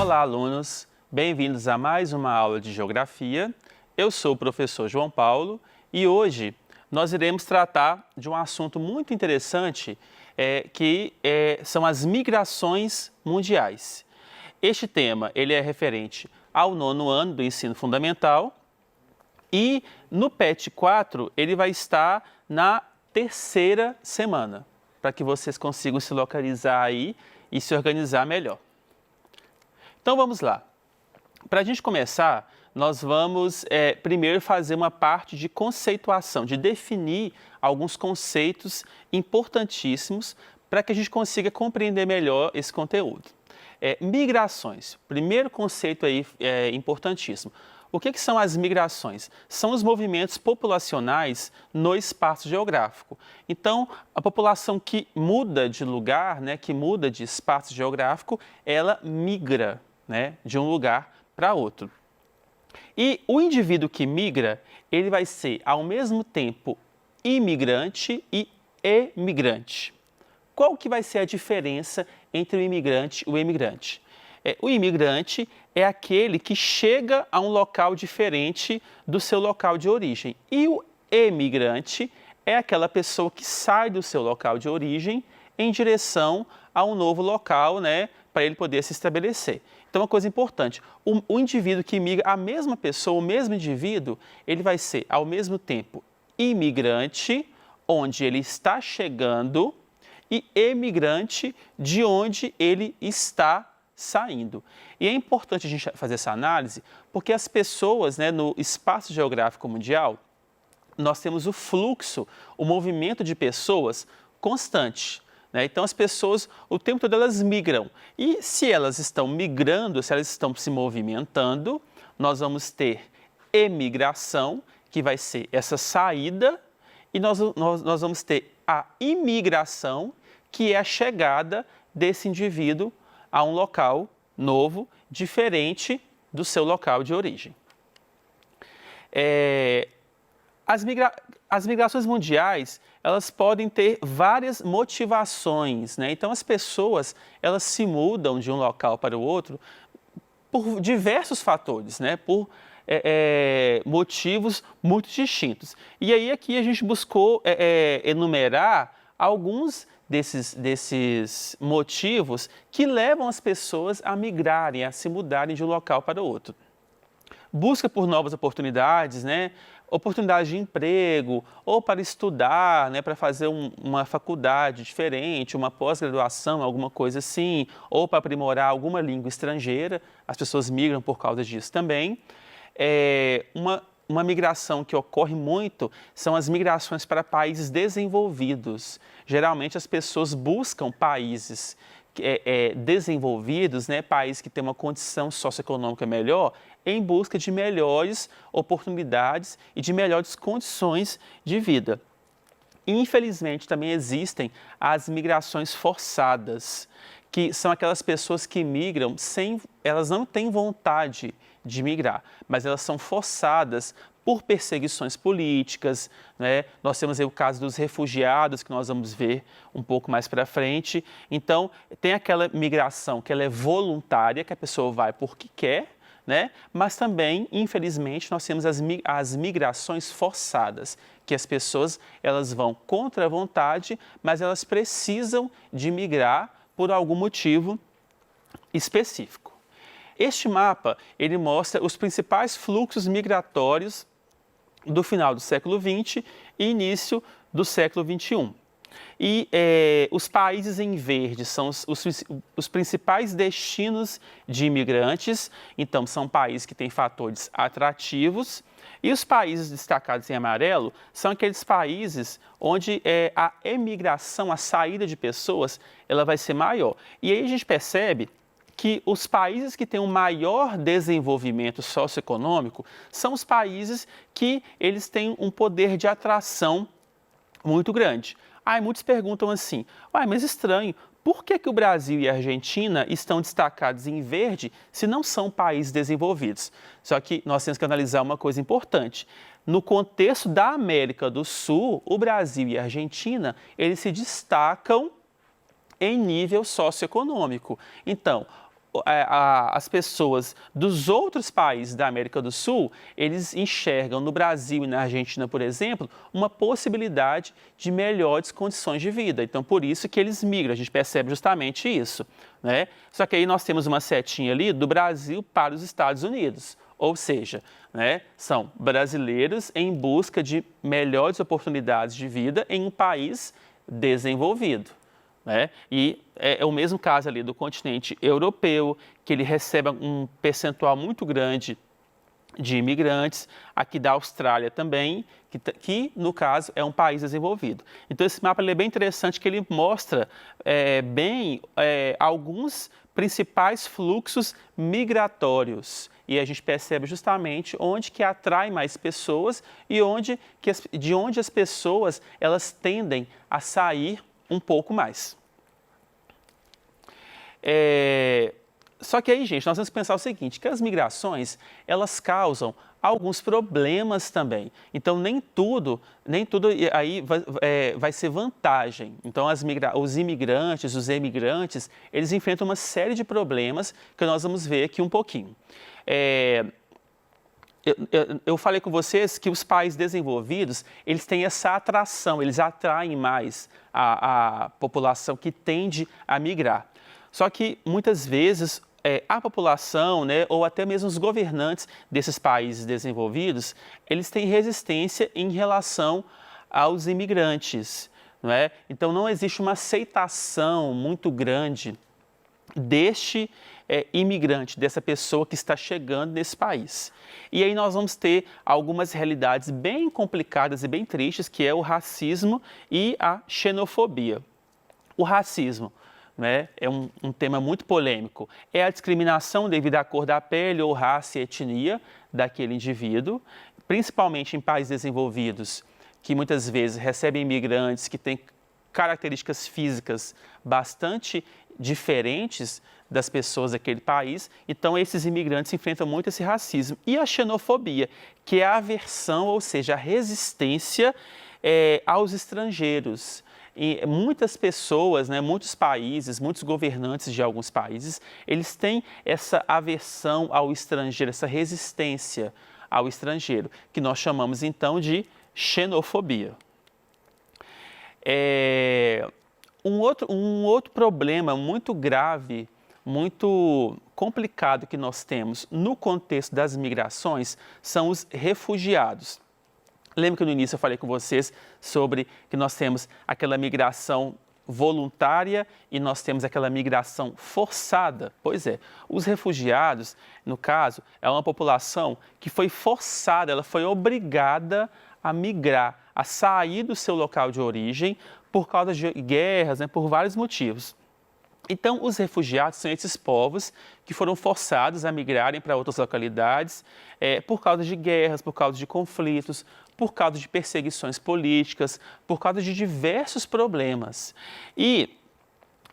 Olá, alunos! Bem-vindos a mais uma aula de Geografia. Eu sou o professor João Paulo e hoje nós iremos tratar de um assunto muito interessante que são as migrações mundiais. Este tema ele é referente ao 9º ano do ensino fundamental e no PET 4 ele vai estar na 3ª semana, para que vocês consigam se localizar aí e se organizar melhor. Então vamos lá. Para a gente começar, nós vamos primeiro fazer uma parte de conceituação, de definir alguns conceitos importantíssimos para que a gente consiga compreender melhor esse conteúdo. Migrações, primeiro conceito aí importantíssimo. O que são as migrações? São os movimentos populacionais no espaço geográfico. Então, a população que muda de lugar, que muda de espaço geográfico, ela migra, de um lugar para outro. E o indivíduo que migra, ele vai ser ao mesmo tempo imigrante e emigrante. Qual que vai ser a diferença entre o imigrante e o emigrante? O imigrante é aquele que chega a um local diferente do seu local de origem. E o emigrante é aquela pessoa que sai do seu local de origem em direção a um novo local, para ele poder se estabelecer. Então, uma coisa importante, o indivíduo que migra, a mesma pessoa, o mesmo indivíduo, ele vai ser, ao mesmo tempo, imigrante, onde ele está chegando, e emigrante, de onde ele está saindo. E é importante a gente fazer essa análise, porque as pessoas, no espaço geográfico mundial, nós temos o fluxo, o movimento de pessoas constante. Então, as pessoas, o tempo todo, elas migram. E se elas estão migrando, se elas estão se movimentando, nós vamos ter emigração, que vai ser essa saída, e nós vamos ter a imigração, que é a chegada desse indivíduo a um local novo, diferente do seu local de origem. As migrações mundiais, elas podem ter várias motivações, Então, as pessoas, elas se mudam de um local para o outro por diversos fatores, Por motivos muito distintos. E aí, aqui a gente buscou enumerar alguns desses motivos que levam as pessoas a migrarem, a se mudarem de um local para o outro. Busca por novas oportunidades, oportunidade de emprego, ou para estudar, para fazer uma faculdade diferente, uma pós-graduação, alguma coisa assim, ou para aprimorar alguma língua estrangeira, as pessoas migram por causa disso também. Uma migração que ocorre muito são as migrações para países desenvolvidos. Geralmente as pessoas buscam países desenvolvidos, países que têm uma condição socioeconômica melhor, em busca de melhores oportunidades e de melhores condições de vida. Infelizmente, também existem as migrações forçadas, que são aquelas pessoas que migram elas não têm vontade de migrar, mas elas são forçadas por perseguições políticas, Nós temos aí o caso dos refugiados, que nós vamos ver um pouco mais para frente. Então, tem aquela migração que ela é voluntária, que a pessoa vai porque quer, Mas também, infelizmente, nós temos as migrações forçadas, que as pessoas elas vão contra a vontade, mas elas precisam de migrar por algum motivo específico. Este mapa, ele mostra os principais fluxos migratórios do final do século XX e início do século XXI. E os países em verde são os principais destinos de imigrantes, então são países que têm fatores atrativos, e os países destacados em amarelo são aqueles países onde a emigração, a saída de pessoas, ela vai ser maior. E aí a gente percebe que os países que têm um maior desenvolvimento socioeconômico são os países que eles têm um poder de atração muito grande. Muitos perguntam assim, mas estranho, por que o Brasil e a Argentina estão destacados em verde se não são países desenvolvidos? Só que nós temos que analisar uma coisa importante. No contexto da América do Sul, o Brasil e a Argentina, eles se destacam em nível socioeconômico. Então, as pessoas dos outros países da América do Sul, eles enxergam no Brasil e na Argentina, por exemplo, uma possibilidade de melhores condições de vida. Então, por isso que eles migram, a gente percebe justamente isso, né? Só que aí nós temos uma setinha ali do Brasil para os Estados Unidos, ou seja, né, são brasileiros em busca de melhores oportunidades de vida em um país desenvolvido. Né? E é o mesmo caso ali do continente europeu, que ele recebe um percentual muito grande de imigrantes, aqui da Austrália também, que no caso é um país desenvolvido. Então esse mapa ele é bem interessante, que ele mostra bem alguns principais fluxos migratórios. E a gente percebe justamente onde que atrai mais pessoas e de onde as pessoas elas tendem a sair um pouco mais. Só que aí, gente, nós temos que pensar o seguinte, que as migrações, elas causam alguns problemas também. Então, nem tudo aí vai ser vantagem. Então, os imigrantes, os emigrantes, eles enfrentam uma série de problemas que nós vamos ver aqui um pouquinho. Eu falei com vocês que os países desenvolvidos, eles têm essa atração, eles atraem mais a população que tende a migrar. Só que, muitas vezes, a população, né, ou até mesmo os governantes desses países desenvolvidos, eles têm resistência em relação aos imigrantes, não é? Então, não existe uma aceitação muito grande deste imigrante, dessa pessoa que está chegando nesse país. E aí nós vamos ter algumas realidades bem complicadas e bem tristes, que é o racismo e a xenofobia. O racismo, né, é um tema muito polêmico. É a discriminação devido à cor da pele ou raça e etnia daquele indivíduo, principalmente em países desenvolvidos, que muitas vezes recebem imigrantes que têm características físicas bastante diferentes das pessoas daquele país. Então, esses imigrantes enfrentam muito esse racismo. E a xenofobia, que é a aversão, ou seja, a resistência aos estrangeiros. E muitas pessoas, né, muitos países, muitos governantes de alguns países, eles têm essa aversão ao estrangeiro, essa resistência ao estrangeiro, que nós chamamos então de xenofobia. Um outro problema muito grave, muito complicado que nós temos no contexto das migrações são os refugiados. Lembra que no início eu falei com vocês sobre que nós temos aquela migração voluntária e nós temos aquela migração forçada? Pois é, os refugiados, no caso, é uma população que foi forçada, ela foi obrigada a migrar, a sair do seu local de origem por causa de guerras, né, por vários motivos. Então, os refugiados são esses povos que foram forçados a migrarem para outras localidades por causa de guerras, por causa de conflitos, por causa de perseguições políticas, por causa de diversos problemas. E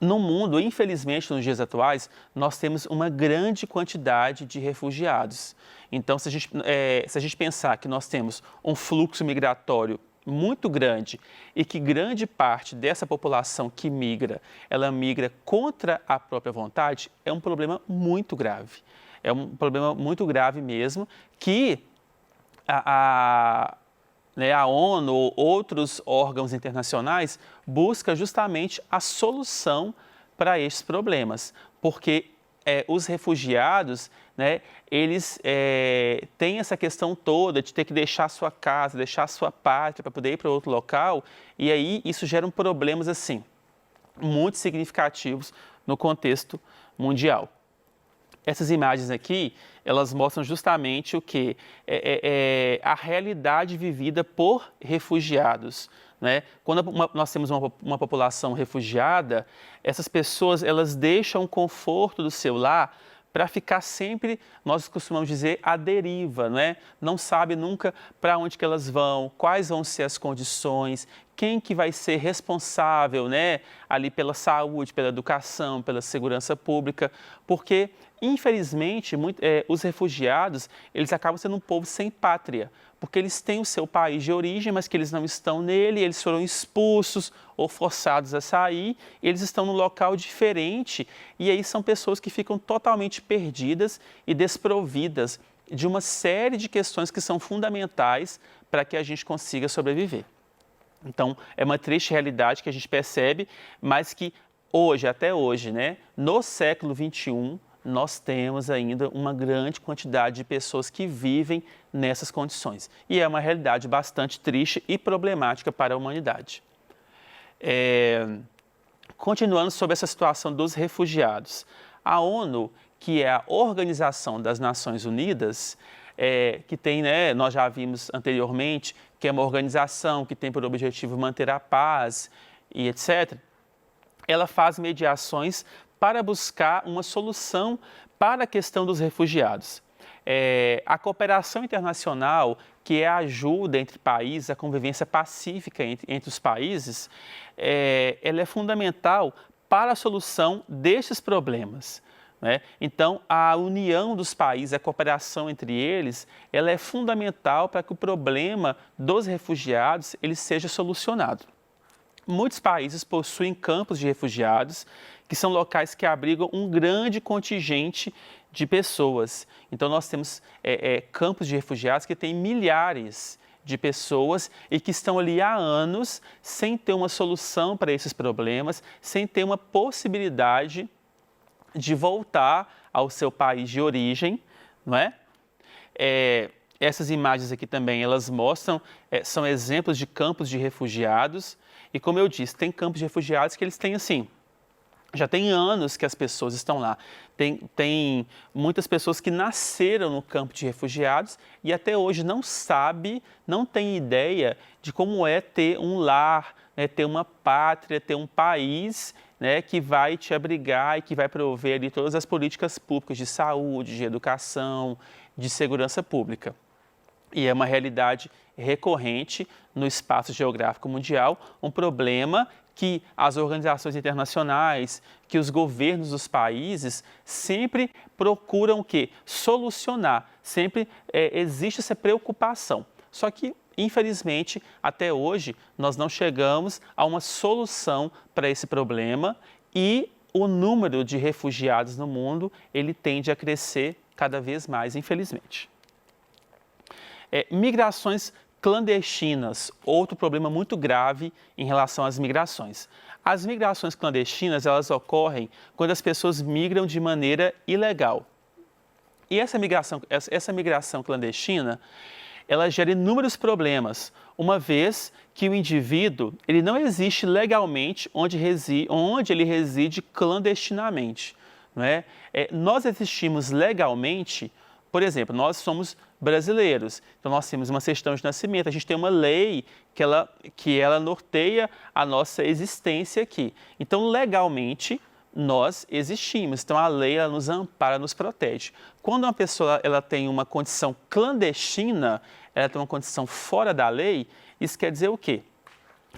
no mundo, infelizmente, nos dias atuais, nós temos uma grande quantidade de refugiados. Então, se a gente pensar que nós temos um fluxo migratório muito grande e que grande parte dessa população que migra, ela migra contra a própria vontade, é um problema muito grave. É um problema muito grave mesmo que a ONU ou outros órgãos internacionais buscam justamente a solução para estes problemas, porque os refugiados, né, eles têm essa questão toda de ter que deixar sua casa, deixar sua pátria para poder ir para outro local, e aí isso gera problemas assim, muito significativos no contexto mundial. Essas imagens aqui, elas mostram justamente o que? A realidade vivida por refugiados. Né? Quando nós temos uma população refugiada, essas pessoas elas deixam o conforto do seu lar para ficar sempre, nós costumamos dizer, à deriva, né? Não sabe nunca para onde que elas vão, quais vão ser as condições, quem que vai ser responsável, né, ali pela saúde, pela educação, pela segurança pública, porque, infelizmente, os refugiados, eles acabam sendo um povo sem pátria, porque eles têm o seu país de origem, mas que eles não estão nele, eles foram expulsos ou forçados a sair, eles estão num local diferente, e aí são pessoas que ficam totalmente perdidas e desprovidas de uma série de questões que são fundamentais para que a gente consiga sobreviver. Então, é uma triste realidade que a gente percebe, mas que hoje, até hoje, né, no século XXI, nós temos ainda uma grande quantidade de pessoas que vivem nessas condições. E é uma realidade bastante triste e problemática para a humanidade. Continuando sobre essa situação dos refugiados, a ONU, que é a Organização das Nações Unidas, que tem, né, nós já vimos anteriormente, que é uma organização que tem por objetivo manter a paz e etc., ela faz mediações para buscar uma solução para a questão dos refugiados. A cooperação internacional, que é a ajuda entre países, a convivência pacífica entre os países, ela é fundamental para a solução destes problemas, né? Então, a união dos países, a cooperação entre eles, ela é fundamental para que o problema dos refugiados ele seja solucionado. Muitos países possuem campos de refugiados, que são locais que abrigam um grande contingente de pessoas. Então, nós temos campos de refugiados que têm milhares de pessoas e que estão ali há anos sem ter uma solução para esses problemas, sem ter uma possibilidade de voltar ao seu país de origem, não é? Essas imagens aqui também, elas mostram, são exemplos de campos de refugiados. E como eu disse, tem campos de refugiados que eles têm assim, já tem anos que as pessoas estão lá. Tem muitas pessoas que nasceram no campo de refugiados e até hoje não tem ideia de como é ter um lar, né, ter uma pátria, ter um país, né, que vai te abrigar e que vai prover ali todas as políticas públicas de saúde, de educação, de segurança pública. E é uma realidade recorrente no espaço geográfico mundial, um problema que as organizações internacionais, que os governos dos países sempre procuram o quê? Solucionar, sempre existe essa preocupação. Só que, infelizmente, até hoje, nós não chegamos a uma solução para esse problema e o número de refugiados no mundo, ele tende a crescer cada vez mais, infelizmente. Migrações clandestinas, outro problema muito grave em relação às migrações. As migrações clandestinas, elas ocorrem quando as pessoas migram de maneira ilegal. E essa migração clandestina, ela gera inúmeros problemas, uma vez que o indivíduo ele não existe legalmente onde ele reside clandestinamente. Não é? Nós existimos legalmente, por exemplo, nós somos brasileiros, então nós temos uma certidão de nascimento, a gente tem uma lei que ela norteia a nossa existência aqui. Então, legalmente, nós existimos, então a lei ela nos ampara, nos protege. Quando uma pessoa ela tem uma condição clandestina, ela tem uma condição fora da lei, isso quer dizer o quê?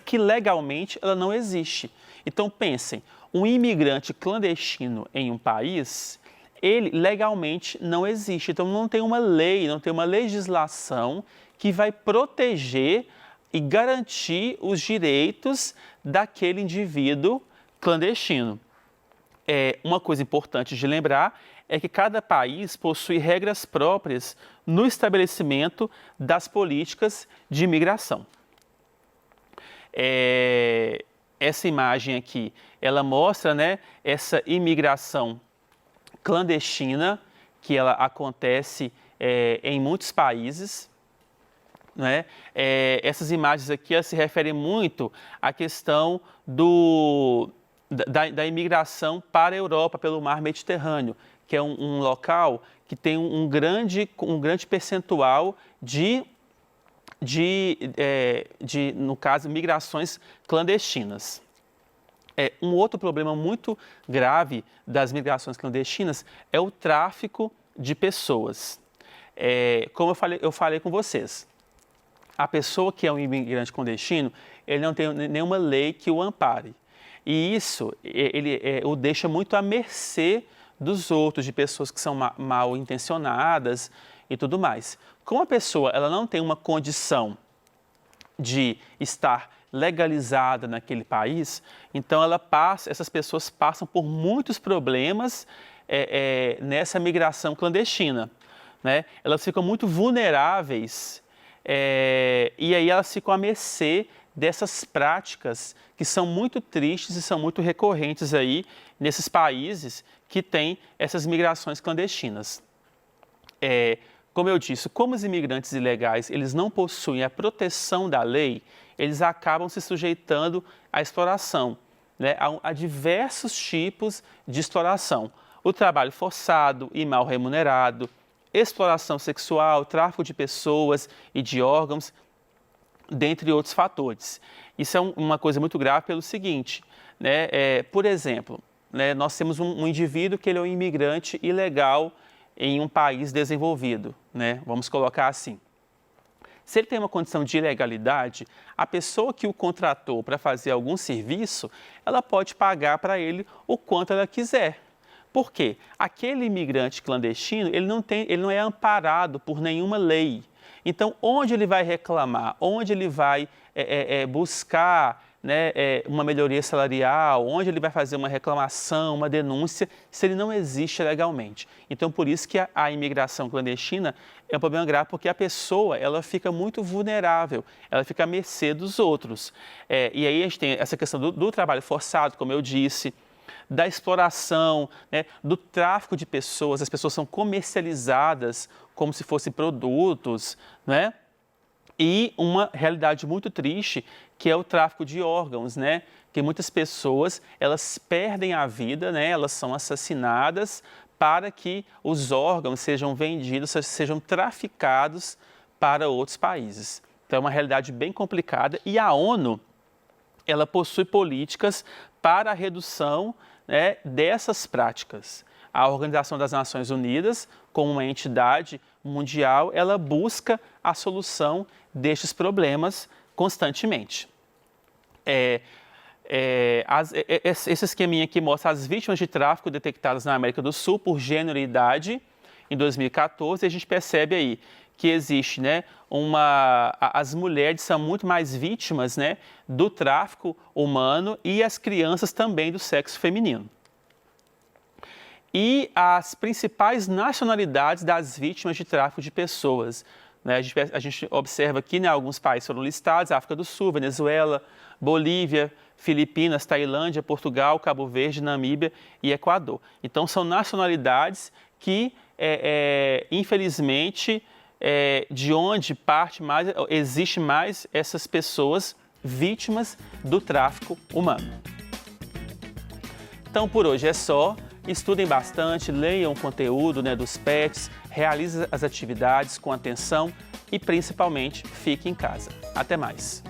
Que legalmente ela não existe. Então, pensem, um imigrante clandestino em um país, ele legalmente não existe. Então, não tem uma lei, não tem uma legislação que vai proteger e garantir os direitos daquele indivíduo clandestino. Uma coisa importante de lembrar é que cada país possui regras próprias no estabelecimento das políticas de imigração. Essa imagem aqui, ela mostra, né, essa imigração clandestina, que ela acontece em muitos países. Né? Essas imagens aqui se referem muito à questão da imigração para a Europa, pelo mar Mediterrâneo, que é um local que tem um grande percentual no caso, migrações clandestinas. Um outro problema muito grave das migrações clandestinas é o tráfico de pessoas. Como eu falei com vocês, a pessoa que é um imigrante clandestino, ele não tem nenhuma lei que o ampare. E isso o deixa muito à mercê dos outros, de pessoas que são mal intencionadas e tudo mais. Como a pessoa ela não tem uma condição de estar legalizada naquele país, então essas pessoas passam por muitos problemas nessa migração clandestina, né? Elas ficam muito vulneráveis e aí elas ficam à mercê dessas práticas que são muito tristes e são muito recorrentes aí nesses países que têm essas migrações clandestinas. Como eu disse, como os imigrantes ilegais eles não possuem a proteção da lei, eles acabam se sujeitando à exploração, né? A diversos tipos de exploração. O trabalho forçado e mal remunerado, exploração sexual, tráfico de pessoas e de órgãos, dentre outros fatores. Isso é uma coisa muito grave pelo seguinte, né? Por exemplo, né, nós temos um indivíduo que ele é um imigrante ilegal em um país desenvolvido, né? Vamos colocar assim. Se ele tem uma condição de ilegalidade, a pessoa que o contratou para fazer algum serviço, ela pode pagar para ele o quanto ela quiser. Por quê? Aquele imigrante clandestino, ele não é amparado por nenhuma lei. Então, onde ele vai reclamar, onde ele vai buscar, né, uma melhoria salarial, onde ele vai fazer uma reclamação, uma denúncia, se ele não existe legalmente. Então, por isso que a imigração clandestina é um problema grave, porque a pessoa ela fica muito vulnerável, ela fica à mercê dos outros. E aí a gente tem essa questão do trabalho forçado, como eu disse, da exploração, né, do tráfico de pessoas, as pessoas são comercializadas como se fossem produtos, né? E uma realidade muito triste, que é o tráfico de órgãos, né? Que muitas pessoas, elas perdem a vida, né? Elas são assassinadas para que os órgãos sejam vendidos, sejam traficados para outros países. Então é uma realidade bem complicada e a ONU, ela possui políticas para a redução, né, dessas práticas. A Organização das Nações Unidas, como uma entidade mundial, ela busca a solução destes problemas constantemente. Esse esqueminha aqui mostra as vítimas de tráfico detectadas na América do Sul por gênero e idade em 2014. E a gente percebe aí que existe, né, as mulheres são muito mais vítimas, né, do tráfico humano e as crianças também do sexo feminino. E as principais nacionalidades das vítimas de tráfico de pessoas, né? A gente observa aqui, né, alguns países foram listados: África do Sul, Venezuela, Bolívia, Filipinas, Tailândia, Portugal, Cabo Verde, Namíbia e Equador. Então, são nacionalidades que, infelizmente, de onde existe mais essas pessoas vítimas do tráfico humano. Então, por hoje é só. Estudem bastante, leiam o conteúdo, né, dos PETs, realizem as atividades com atenção e, principalmente, fiquem em casa. Até mais!